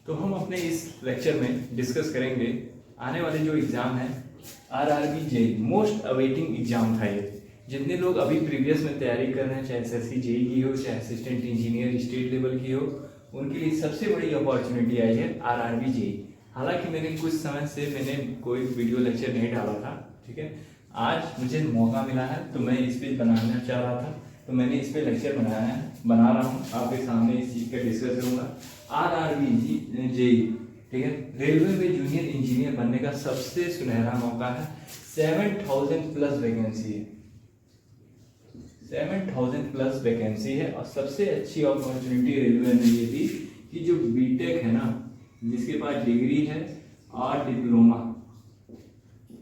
तो हम अपने इस लेक्चर में डिस्कस करेंगे आने वाले जो एग्ज़ाम है RRB JE, most awaiting exam था ये। जितने लोग अभी प्रीवियस में तैयारी कर रहे हैं, चाहे एसएससी जेई की हो, चाहे असिस्टेंट इंजीनियर स्टेट लेवल की हो, उनके लिए सबसे बड़ी अपॉर्चुनिटी आई है आरआरबी जेई। हालांकि मैंने कुछ समय से कोई वीडियो लेक्चर नहीं डाला था, ठीक है। आज मुझे मौका मिला है तो मैं इस पे बनाना चाह रहा था, तो मैंने इस पे लेक्चर बना रहा हूँ आपके सामने इस चीज़ का डिस्कस करूँगा। आरआरबी जेई, ठीक है, रेलवे में जूनियर इंजीनियर बनने का सबसे सुनहरा मौका है। 7000 प्लस वैकेंसी है, 7000 प्लस वैकेंसी है। और सबसे अच्छी अपॉर्चुनिटी रेलवे ने ये दी कि जो बीटेक है ना, जिसके पास डिग्री है और डिप्लोमा,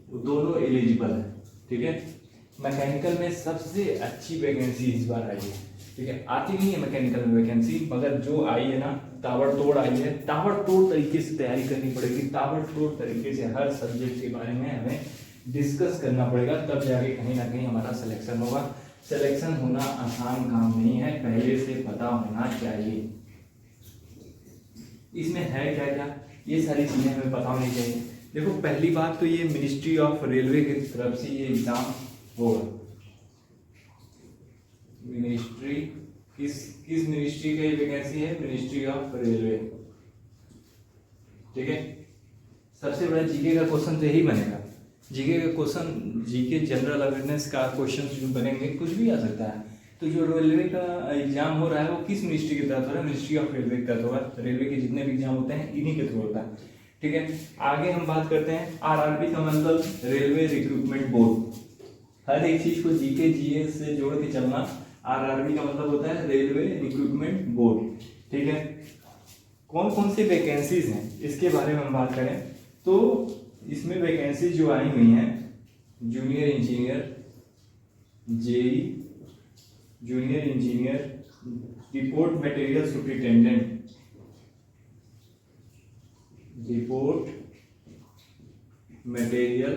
वो दोनों एलिजिबल है, ठीक है। मैकेनिकल में सबसे अच्छी वैकेंसी इस बार आई है, ठीक है। आती नहीं है मैकेनिकल में वैकेंसी, मगर जो आई है ना ताबड़तोड़ आई है। ताबड़तोड़ तरीके से तैयारी करनी पड़ेगी, ताबड़तोड़ तरीके से हर सब्जेक्ट के बारे में हमें डिस्कस करना पड़ेगा, तब जाके कहीं ना कहीं हमारा सिलेक्शन होगा। सिलेक्शन होना आसान काम नहीं है, पहले से पता होना चाहिए इसमें है क्या क्या, ये सारी चीज़ें हमें पता होनी चाहिए। देखो, पहली बात तो ये मिनिस्ट्री ऑफ रेलवे की तरफ से ये एग्ज़ाम होगा। मिनिस्ट्री किस मिनिस्ट्री का ये वैकेंसी है? मिनिस्ट्री ऑफ रेलवे, ठीक है। सबसे बड़ा जीके का क्वेश्चन तो यही बनेगा। जीके का क्वेश्चन, जीके जनरल अवेयरनेस का क्वेश्चन जो बनेंगे, कुछ भी आ सकता है। तो जो रेलवे का एग्जाम हो रहा है वो किस मिनिस्ट्री के तहत हो रहा है? मिनिस्ट्री ऑफ रेलवे के तहत होगा। रेलवे के जितने भी एग्जाम होते हैं इन्हीं के थ्रू होता है, ठीक है। आगे हम बात करते हैं आरआरबी का मतलब रेलवे रिक्रूटमेंट बोर्ड। हर एक चीज को जीके जीएस से जोड़ के चलना। आरआरबी का मतलब होता है रेलवे रिक्रूटमेंट बोर्ड, ठीक है। कौन कौन से वैकेंसीज हैं इसके बारे में हम बात करें तो इसमें वैकेंसीज जो आई हुई हैं, junior engineer JE, junior engineer, depot material superintendent, depot material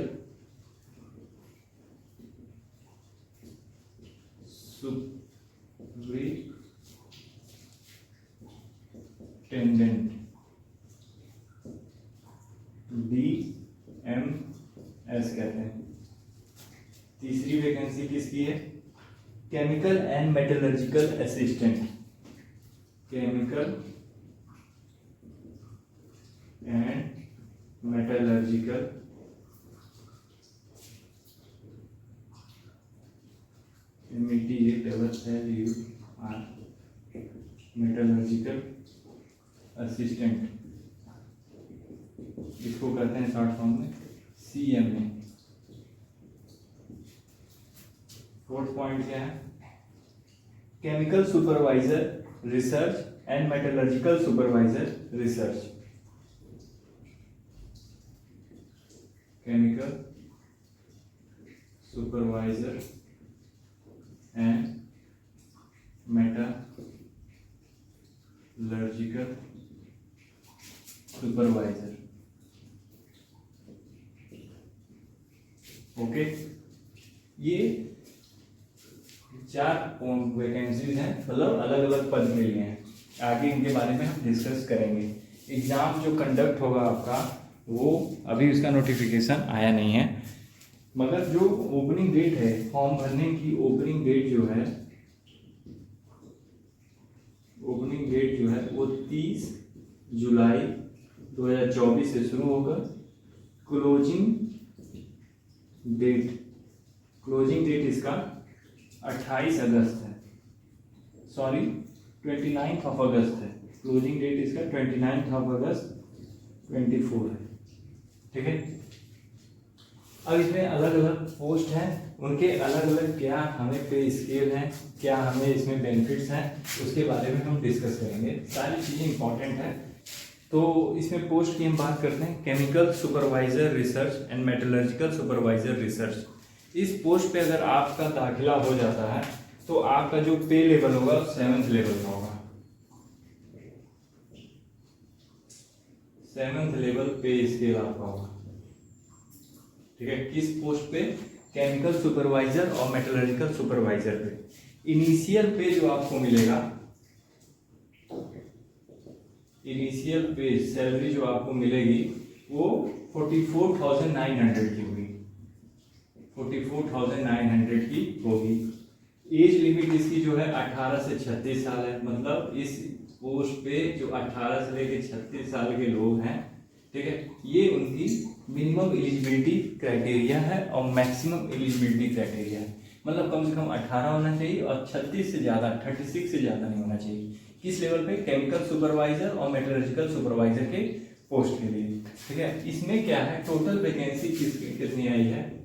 superintendent, DMS कहते हैं। तीसरी वैकेंसी किसकी है? Chemical and metallurgical assistant, chemical and metallurgical metallurgical assistant, इसको कहते हैं शॉर्ट फॉर्म में CMA। फोर्थ पॉइंट क्या है? Chemical supervisor research and metallurgical supervisor research, chemical supervisor and metallurgical supervisor, okay. ये 4 वैकेंसीज हैं, मतलब अलग अलग पद के लिए हैं। आगे इनके बारे में हम डिस्कस करेंगे। एग्जाम जो कंडक्ट होगा आपका, वो अभी उसका नोटिफिकेशन आया नहीं है, मगर जो ओपनिंग डेट है, फॉर्म भरने की ओपनिंग डेट जो है, ओपनिंग डेट जो है वो 30 जुलाई 2024 से शुरू होकर क्लोजिंग डेट इसका 28 अगस्त है, सॉरी 29 ऑफ अगस्त है। क्लोजिंग डेट इसका 29 ऑफ अगस्त 24 है, ठीक है। अब इसमें अलग अलग पोस्ट हैं, उनके अलग अलग क्या हमें पे स्केल हैं, क्या हमें इसमें बेनिफिट्स हैं, उसके बारे में हम डिस्कस करेंगे। सारी चीज़ें इंपॉर्टेंट हैं। तो इसमें पोस्ट की हम बात करते हैं, chemical supervisor research and metallurgical supervisor research. इस पोस्ट पे अगर आपका दाखिला हो जाता है तो आपका जो पे लेवल होगा 7th लेवल का होगा, 7th लेवल पे स्केल आपका होगा, ठीक है। किस पोस्ट पे? केमिकल सुपरवाइजर और मेटलर्जिकल सुपरवाइजर पे। इनिशियल पे जो आपको मिलेगा, इनिशियल पे सैलरी जो आपको मिलेगी वो 44,900 की होगी, 44,900 की होगी। एज लिमिट इसकी जो है 18 से 36 साल है, मतलब इस पोस्ट पे जो 18 से लेकर 36 साल के लोग हैं, ठीक है, ये उनकी मिनिमम एलिजिबिलिटी क्राइटेरिया है और मैक्सिमम एलिजिबिलिटी क्राइटेरिया है। मतलब कम से कम 18 होना चाहिए और 36 से ज़्यादा, 36 से ज़्यादा नहीं होना चाहिए। किस लेवल पे? केमिकल सुपरवाइजर और मेटलर्जिकल सुपरवाइजर के पोस्ट के लिए, ठीक है। इसमें क्या है, टोटल वैकेंसी कितनी आई है?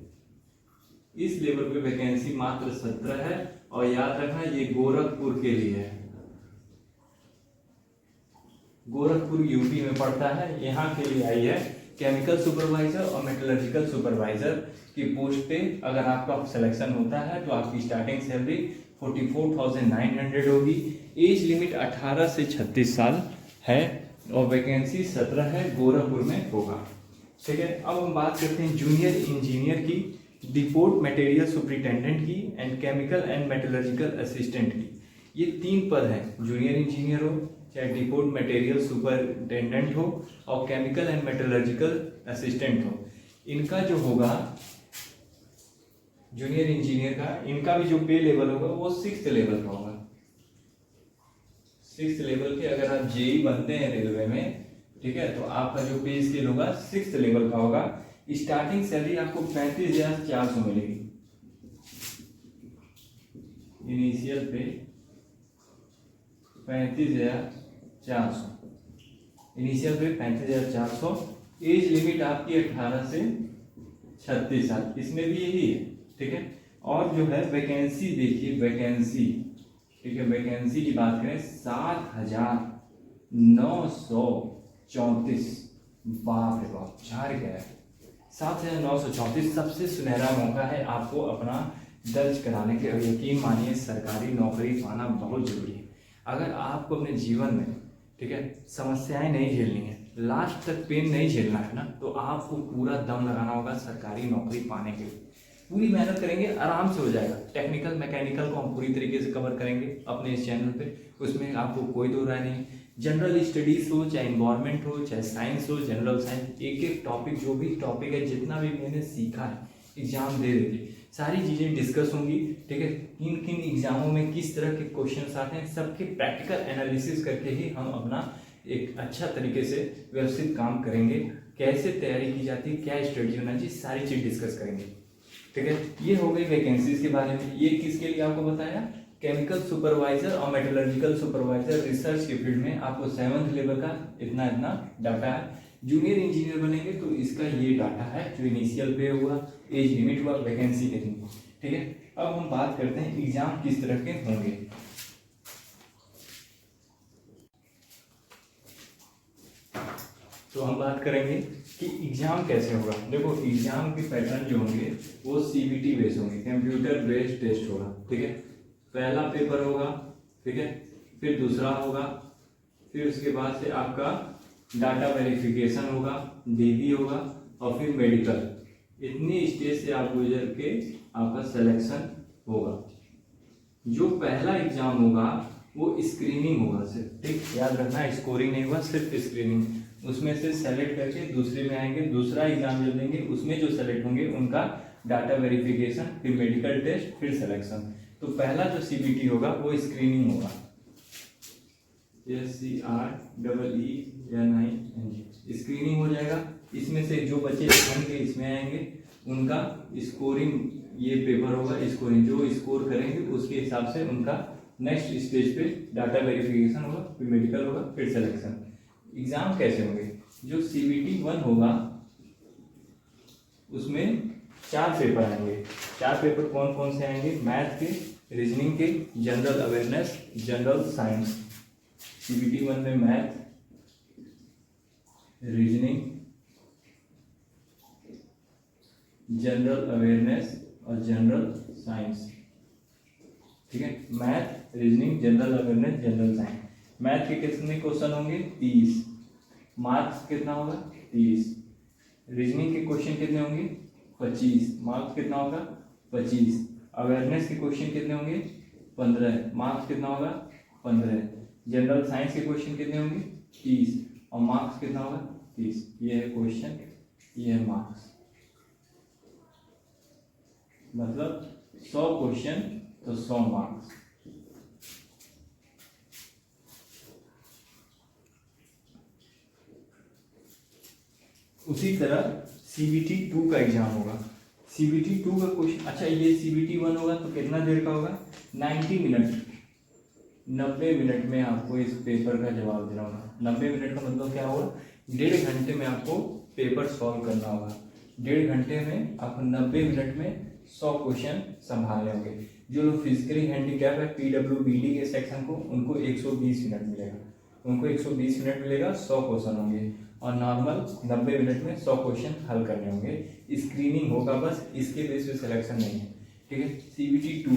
इस लेवल पे वैकेंसी मात्र 17 है और याद रखना ये गोरखपुर के लिए है, गोरखपुर यूपी में पड़ता है, यहाँ के लिए आई है। केमिकल सुपरवाइजर और मेटलर्जिकल सुपरवाइजर की पोस्ट पे अगर आपका सिलेक्शन होता है तो आपकी स्टार्टिंग सैलरी 44,900 होगी। एज लिमिट 18 से 36 साल है और वैकेंसी 17 है, गोरखपुर में होगा, ठीक है। अब हम बात करते हैं जूनियर इंजीनियर की, डिपोट मटेरियल सुपरिटेंडेंट की and chemical and metallurgical assistant की। ये 3 पद हैं, जूनियर इंजीनियर हो, चाहे डिपोट मटेरियल सुपरिटेंडेंट हो और केमिकल एंड मेटलर्जिकल असिस्टेंट हो। इनका जो होगा जूनियर इंजीनियर का, इनका भी जो पे लेवल होगा वो 6th लेवल का होगा। 6th लेवल के अगर आप जेई बनते हैं रेलवे में, ठीक है, तो आपका जो पे स्केल होगा 6th लेवल का होगा। स्टार्टिंग सैलरी आपको 35,400 मिलेगी, इनिशियल पे 35,400, इनिशियल पे 35,400। एज लिमिट आपकी 18 से 36 साल, इसमें भी यही है, ठीक है। और जो है वैकेंसी देखिए, वैकेंसी, ठीक है, वैकेंसी की बात करें 7,934, बाप रे बाप, 4 क्या है, 7,934। सबसे सुनहरा मौका है आपको अपना दर्ज कराने के। यकीन मानिए सरकारी नौकरी पाना बहुत जरूरी है। अगर आपको अपने जीवन में, ठीक है, समस्याएं नहीं झेलनी है, लास्ट तक पेन नहीं झेलना है ना, तो आपको पूरा दम लगाना होगा सरकारी नौकरी पाने के लिए। पूरी मेहनत करेंगे, आराम से हो जाएगा। टेक्निकल मैकेनिकल को हम पूरी तरीके से कवर करेंगे अपने इस चैनल पे, उसमें आपको कोई दो राय नहीं। जनरल स्टडीज हो, चाहे इन्वायरमेंट हो, चाहे साइंस हो, जनरल साइंस, एक एक टॉपिक, जो भी टॉपिक है, जितना भी मैंने सीखा है एग्जाम दे देते, सारी चीज़ें डिस्कस होंगी, ठीक है। किन किन एग्जामों में किस तरह के क्वेश्चंस आते हैं, सबके प्रैक्टिकल एनालिसिस करके ही हम अपना एक अच्छा तरीके से व्यवस्थित काम करेंगे। कैसे तैयारी की जाती है, क्या स्ट्रेटजी होना चाहिए, सारी चीज़ डिस्कस करेंगे, ठीक है। ये हो गई वैकेंसीज के बारे में। ये किसके लिए आपको बताया? केमिकल सुपरवाइजर और मेटलर्जिकल सुपरवाइजर रिसर्च के फील्ड में आपको 7th लेवल का इतना इतना डाटा है। जूनियर इंजीनियर बनेंगे तो इसका ये डाटा है, जो इनिशियल पे हुआ, एज लिमिट हुआ, वैकेंसी कितनी, ठीक है। अब हम बात करते हैं एग्जाम किस तरह के होंगे। तो हम बात करेंगे कि एग्जाम कैसे होगा। देखो एग्जाम के पैटर्न जो होंगे वो सीबीटी बेस्ड होंगे, कंप्यूटर बेस्ड टेस्ट होगा, ठीक है। पहला पेपर होगा, ठीक है, फिर दूसरा होगा, फिर उसके बाद से आपका डाटा वेरिफिकेशन होगा, डीबी होगा और फिर मेडिकल। इतनी स्टेज से आप गुजर के आपका सिलेक्शन होगा। जो पहला एग्जाम होगा वो स्क्रीनिंग होगा सिर्फ, ठीक, याद रखना, स्कोरिंग नहीं होगा, सिर्फ स्क्रीनिंग। उसमें से सेलेक्ट करके दूसरे में आएंगे, दूसरा एग्जाम जब देंगे उसमें जो सेलेक्ट होंगे उनका डाटा वेरिफिकेशन, फिर मेडिकल टेस्ट, फिर सिलेक्शन। तो पहला जो सीबीटी होगा वो स्क्रीनिंग होगा, SCREENING, स्क्रीनिंग हो जाएगा। इसमें से जो बच्चे आएंगे इसमें आएंगे, उनका स्कोरिंग, ये पेपर होगा स्कोरिंग, जो स्कोर करेंगे उसके हिसाब से उनका नेक्स्ट स्टेज पे डाटा वेरिफिकेशन होगा, फिर मेडिकल होगा, फिर सिलेक्शन। एग्जाम कैसे होंगे? जो CBT 1 होगा उसमें 4 पेपर आएंगे। 4 पेपर कौन कौन से आएंगे? मैथ के, रीजनिंग के, general awareness, general science. CBT 1 में मैथ, रीजनिंग, जनरल अवेयरनेस और जनरल साइंस, ठीक है। Math, reasoning, general awareness, general science. Math के कितने क्वेश्चन होंगे? 30। मार्क्स कितना होगा? 30। रीजनिंग के क्वेश्चन कितने होंगे? 25। मार्क्स कितना होगा? 25। अवेयरनेस के क्वेश्चन कितने होंगे? 15। मार्क्स कितना होगा? 15। जनरल साइंस के क्वेश्चन कितने होंगे? 30 और मार्क्स कितना होगा 30। ये है क्वेश्चन, ये है मार्क्स। मतलब 100 क्वेश्चन तो 100 मार्क्स। उसी तरह CBT 2 का एग्जाम होगा। CBT 2 का क्वेश्चन, अच्छा ये CBT 1 होगा तो कितना देर का होगा 90 मिनट, 90 मिनट में आपको इस पेपर का जवाब देना होगा। 90 मिनट का मतलब क्या होगा, 1.5 घंटे में आपको पेपर सॉल्व करना होगा। 1.5 घंटे में आपको 90 मिनट में 100 क्वेश्चन संभालने होंगे। जो लोग फिजिकली हैंडीकैप है PWBD के सेक्शन को, उनको 120 मिनट मिलेगा, उनको 120 मिनट मिलेगा, 100 क्वेश्चन होंगे। और नॉर्मल 90 मिनट में 100 क्वेश्चन हल करने होंगे। स्क्रीनिंग होगा बस, इसके बेस पे सिलेक्शन नहीं है, ठीक है। CBT 2,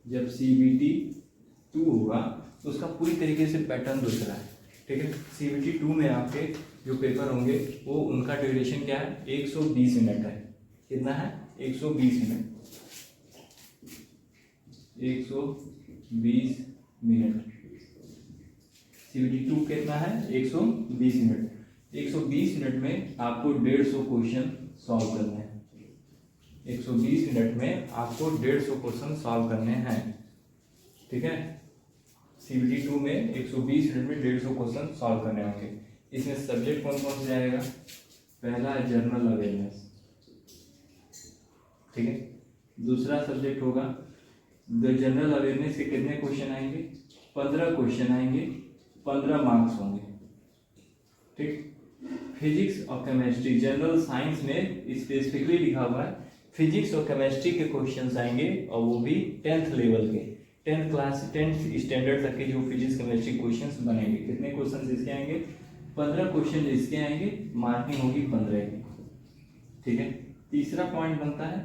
जब CBT 2 होगा तो उसका पूरी तरीके से पैटर्न दूसरा है, ठीक है। CBT 2 में आपके जो पेपर होंगे वो उनका ड्यूरेशन क्या है 120 मिनट है। कितना है 120 मिनट, 120 मिनट। CBT 2 कितना है 120 मिनट। 120 मिनट में आपको 150 क्वेश्चन सॉल्व करने हैं। 120 मिनट में आपको 150 क्वेश्चन सॉल्व करने हैं, ठीक है। CBT 2 में 120 मिनट में 150 क्वेश्चन सॉल्व करने होंगे। इसमें सब्जेक्ट कौन कौन से आएगा, पहला है जनरल अवेयरनेस, ठीक है। दूसरा सब्जेक्ट होगा द जनरल अवेयरनेस के कितने क्वेश्चन आएंगे 15 क्वेश्चन आएंगे, 15 मार्क्स होंगे, ठीक। फिजिक्स और केमिस्ट्री, जनरल साइंस में स्पेसिफिकली लिखा हुआ है फिजिक्स और केमिस्ट्री के क्वेश्चंस आएंगे, और वो भी 10th लेवल के, 10th क्लास 10th स्टैंडर्ड तक के जो फिजिक्स केमिस्ट्री क्वेश्चंस बनेंगे। कितने क्वेश्चंस इसके आएंगे 15 क्वेश्चन इसके आएंगे, मार्किंग होगी 15 की, ठीक है। तीसरा पॉइंट बनता है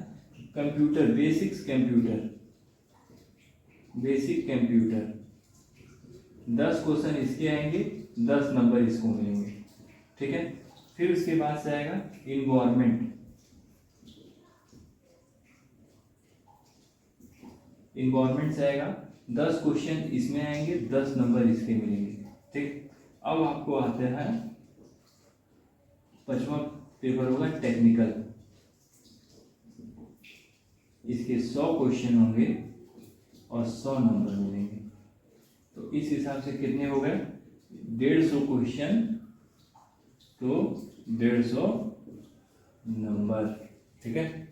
computer, basics computer, basic computer, 10 question इसके आएंगे, 10 नंबर इसको मिलेंगे, ठीक है। फिर उसके बाद से आएगा इन्वायरमेंट, इन्वायरमेंट से आएगा 10 क्वेश्चन इसमें आएंगे, 10 नंबर इसके मिलेंगे, ठीक। अब आपको आते हैं 5वां पेपर होगा टेक्निकल, इसके 100 क्वेश्चन होंगे और 100 नंबर मिलेंगे। तो इस हिसाब से कितने हो गए 150 क्वेश्चन तो 150 नंबर, ठीक है।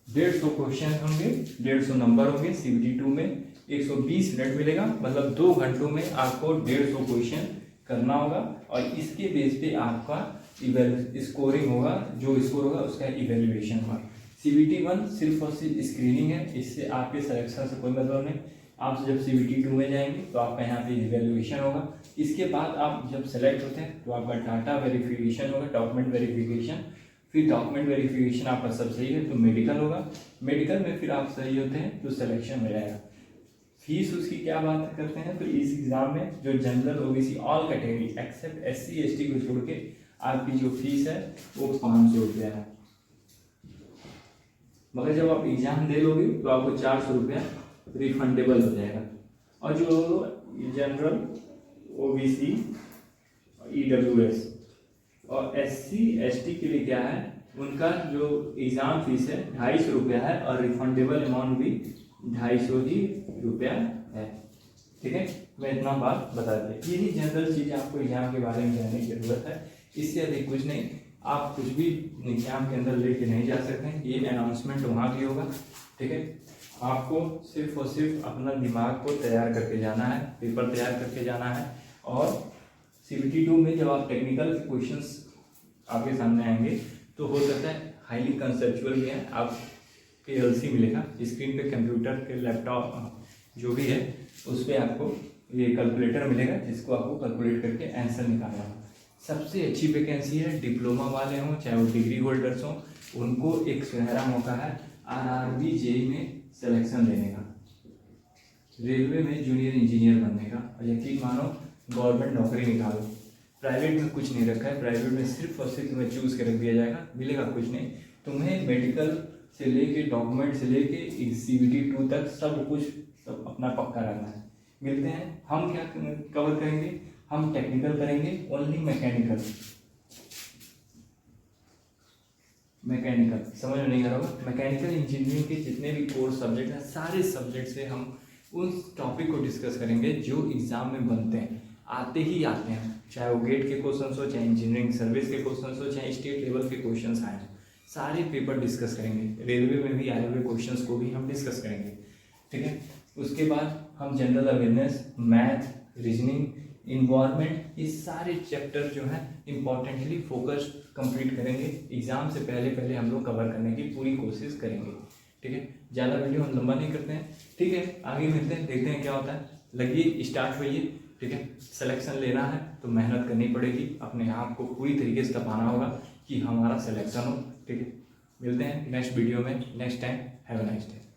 150 क्वेश्चन होंगे, 150 नंबर होंगे। CBT 2 में 120 मिनट मिलेगा, मतलब 2 घंटों में आपको 150 क्वेश्चन करना होगा, और इसके बेस पे आपका स्कोरिंग होगा, जो स्कोर होगा उसका इवेल्युएशन होगा। CBT 1 सिर्फ और सिर्फ स्क्रीनिंग है, इससे आपके सिलेक्शन से कोई मतलब नहीं। आप जब CBT 2 में जाएंगे तो आपका यहाँ पे इवेल्युएशन होगा। इसके बाद आप जब सेलेक्ट होते हैं तो आपका डाटा वेरिफिकेशन होगा, डॉक्यूमेंट वेरिफिकेशन। फिर डॉक्यूमेंट वेरिफिकेशन आपका सब सही है तो मेडिकल होगा, मेडिकल में फिर आप सही होते हैं तो सिलेक्शन हो जाएगा। फीस उसकी क्या बात करते हैं, तो इस एग्जाम में जो general OBC all category except SC ST को छोड़ के आपकी जो फीस है वो 500 रुपया है। मगर जब आप एग्जाम दे लोगे तो आपको 400 रुपया रिफंडेबल हो जाएगा। और जो जनरल OBC EWS और SC ST के लिए क्या है, उनका जो एग्जाम फीस है 250 रुपया है, और रिफंडेबल अमाउंट भी 250 ही रुपया है, ठीक है। मैं इतना बात बता दिया। यही जनरल चीज़ आपको एग्जाम के बारे में जानने की जरूरत है, इससे अधिक कुछ नहीं। आप कुछ भी एग्जाम के अंदर लेके नहीं जा सकते हैं, ये अनाउंसमेंट वहाँ भी होगा, ठीक है। आपको सिर्फ और सिर्फ अपना दिमाग को तैयार करके जाना है, पेपर तैयार करके जाना है। और CBT 2 में जब आप टेक्निकल के क्वेश्चंस आपके सामने आएंगे तो हो सकता है हाईली कंसेप्चुअल भी है, आप LC मिलेगा स्क्रीन पे, कंप्यूटर के लैपटॉप जो भी है उस पर आपको ये कैलकुलेटर मिलेगा, जिसको आपको कैलकुलेट करके आंसर निकालना है। सबसे अच्छी वैकेंसी है, डिप्लोमा वाले हों चाहे वो डिग्री होल्डर्स हों, उनको एक सुनहरा मौका है RRB JEE में सिलेक्शन लेने का, रेलवे में जूनियर इंजीनियर बनने का। और यकीन मानो गवर्नमेंट नौकरी निकालो, प्राइवेट में कुछ नहीं रखा है, प्राइवेट में सिर्फ और सिर्फ तुम्हें चूज कर रख दिया जाएगा, मिलेगा कुछ नहीं तुम्हें। मेडिकल से लेके डॉक्यूमेंट से लेके CBT 2 तक सब कुछ सब अपना पक्का रखना है। मिलते हैं। हम क्या कवर करेंगे, हम टेक्निकल करेंगे, ओनली मैकेनिकल। मैकेनिकल समझ में नहीं आ रहा होगा। मैकेनिकल इंजीनियरिंग के जितने भी कोर्स सब्जेक्ट हैं, सारे सब्जेक्ट से हम उस टॉपिक को डिस्कस करेंगे जो एग्ज़ाम में बनते हैं, आते ही आते हैं, चाहे वो गेट के क्वेश्चंस हो, चाहे इंजीनियरिंग सर्विस के क्वेश्चंस हो, चाहे स्टेट लेवल के क्वेश्चंस आए, सारे पेपर डिस्कस करेंगे। रेलवे में भी आए हुए क्वेश्चंस को भी हम डिस्कस करेंगे, ठीक है। उसके बाद हम general awareness, math, reasoning, environment, ये सारे चैप्टर जो हैं इम्पॉर्टेंटली फोकस कंप्लीट करेंगे। एग्ज़ाम से पहले हम लोग कवर करने की पूरी कोशिश करेंगे, ठीक है। ज़्यादा वीडियो हम लंबा नहीं करते हैं, ठीक है। आगे मिलते हैं, देखते हैं क्या होता है। लगिए, स्टार्ट होइए, ठीक है। सिलेक्शन लेना है तो मेहनत करनी पड़ेगी, अपने आप को पूरी तरीके से तपाना होगा कि हमारा सिलेक्शन हो, ठीक है। मिलते हैं नेक्स्ट वीडियो में, next time. Have a nice day.